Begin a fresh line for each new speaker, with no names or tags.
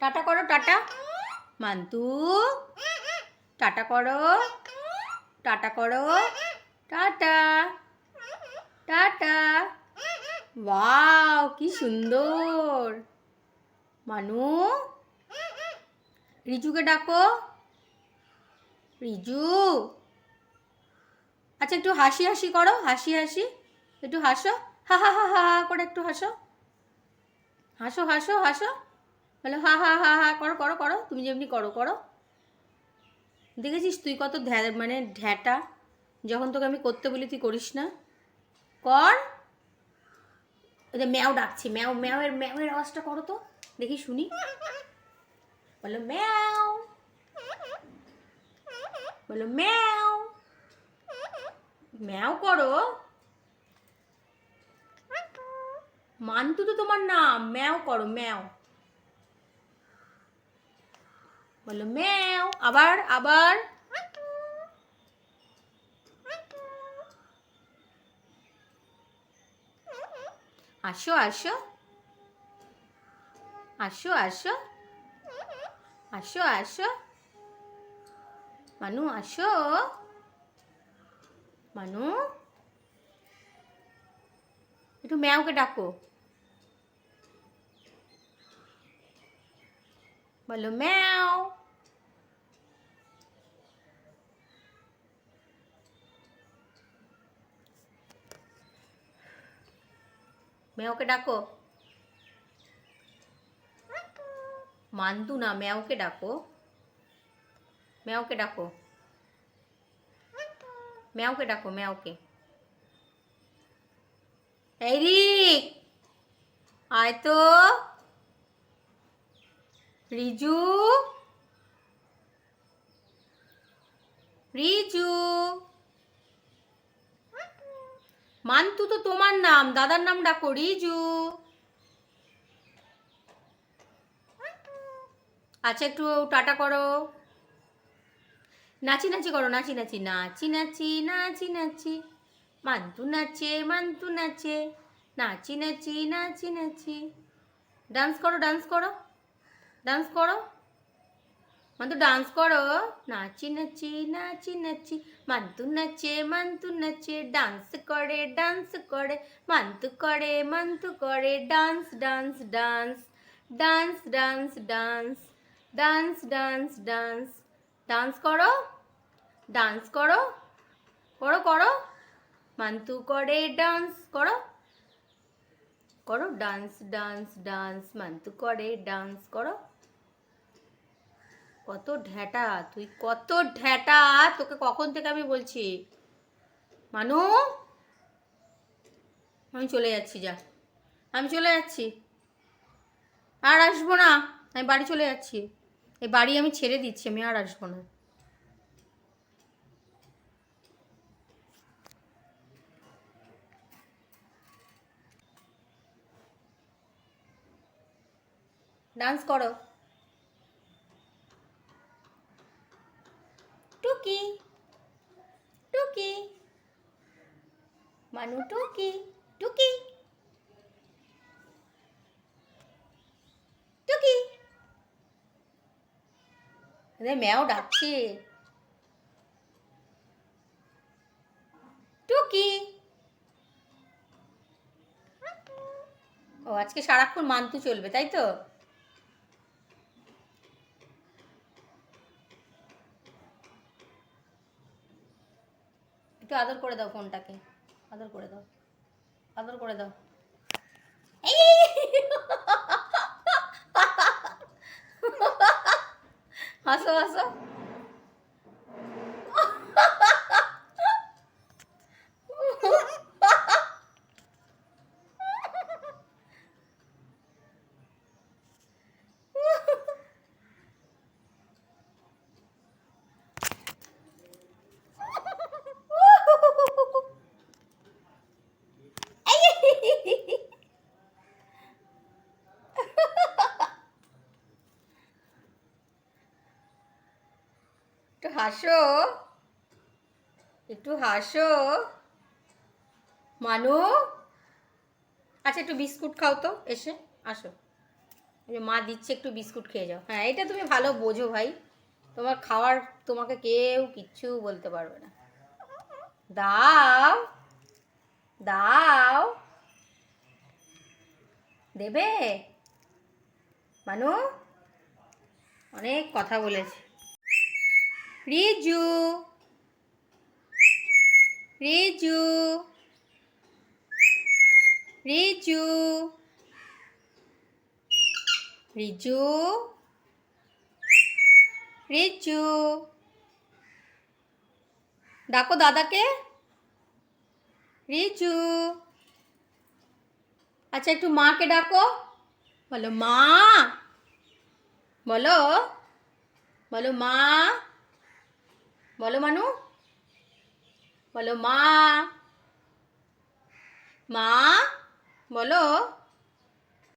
Tata করো, tata. মান্তু, tata করো, tata করো, টাটা, টাটা। ওয়াও, কি সুন্দর। মানু, রিজুকে ডাকো। রিজু, আচ্ছা একটু হাসি হাসি করো, হাসি হাসি, একটু হাসো, হা হা হা হা করে একটু হাসো, হাসো হাসো হাসো, বলো হা হা হা হা করো করো করো, তুমি যেমনি করো করো। দেখেছিস তুই কত মানে ঢ্যাটা, যখন তোকে আমি করতে বলি তুই করিস না। কর, ওই যে ম্যাও ডাকছি, ম্যাও ম্যাওয়ের ম্যাওয়ের আওয়াজটা করো তো দেখি শুনি। বলো ম্যাও, বলো ম্যাও, ম্যাও করো। মান্তু তো তোমার নাম, ম্যাও করো ম্যাও। বলো ম্যাও, আবার আবার। আসো আসো, আসো আসো, আসো আসো। মানু আসো, মানু একটু ম্যাওকে ডাকো। বলো ম্যাও। ম্যাওকে ডাকো। মান্তু না, ম্যাওকে ডাকো, ম্যাওকে ডাকো, ম্যাওকে ডাকো, ম্যাওকে। এই রিক, আয় তো। রিজু, রিজু। মান্তু তো তোমার নাম, দাদার নাম ডাকো রিজু। আচ্ছা একটু টাটা করো, নাচি নাচি করো, নাচি নাচি, নাচি নাচি, নাচি নাচি। মান্তু নাচে, মান্তু নাচে, নাচি নাচি, নাচি নাচি। ডান্স করো, ডান্স করো, ডান্স করো। মান্তু ডান্স করো। নাচি নাচি, নাচি নাচি, মান্তু নাচে, মান্তু নাচে, ডান্স করে, ডান্স করে, মান্তু করে, মান্তু করে, dance dance dance, dance dance dance, dance dance dance. Dance করো, ডান্স করো, করো করো। মান্তু করে, ডান্স করো, করো ডান্স ডান্স ডান্স, মান্তু করে, ডান্স করো। কত ঢ্যাটা তুই, কত ঢ্যাটা, তোকে কখন থেকে আমি বলছি। মানু, আমি চলে যাচ্ছি, যা, আমি চলে যাচ্ছি, আর আসবো না, আমি বাড়ি চলে যাচ্ছি। এই বাড়ি আমি ছেড়ে দিচ্ছি, আমি আর আসবো না। ডান্স করো। টুকি, টুকি, মানু টুকি, টুকি, টুকি। ম্যাও ডাকছে। টুকি। ও আজকে সারাক্ষণ মান্তু চলবে তাই তো। একটু আদর করে দাও ফোনটাকে, আদর করে দাও, আদর করে দাও। হাসো হাসো। একটু হাসো, একটু হাসো। মানু, আচ্ছা একটু বিস্কুট খাও তো, এসে আসো, এই যে মা দিচ্ছে, একটু বিস্কুট খেয়ে যাও। হ্যাঁ, এটা তুমি ভালো বোঝো ভাই, তোমার খাওয়ার তোমাকে কেউ কিচ্ছু বলতে পারবে না। দাও দাও, দেবে? মানু অনেক কথা বলেছে। রিজু রিজু রিজু রিজু রিজু, ডাকো দাদাকে। রিজু, আচ্ছা একটু মাকে ডাকো, বলো মা, বলো বলো মা, বলো মানু, বলো মা, মা বলো।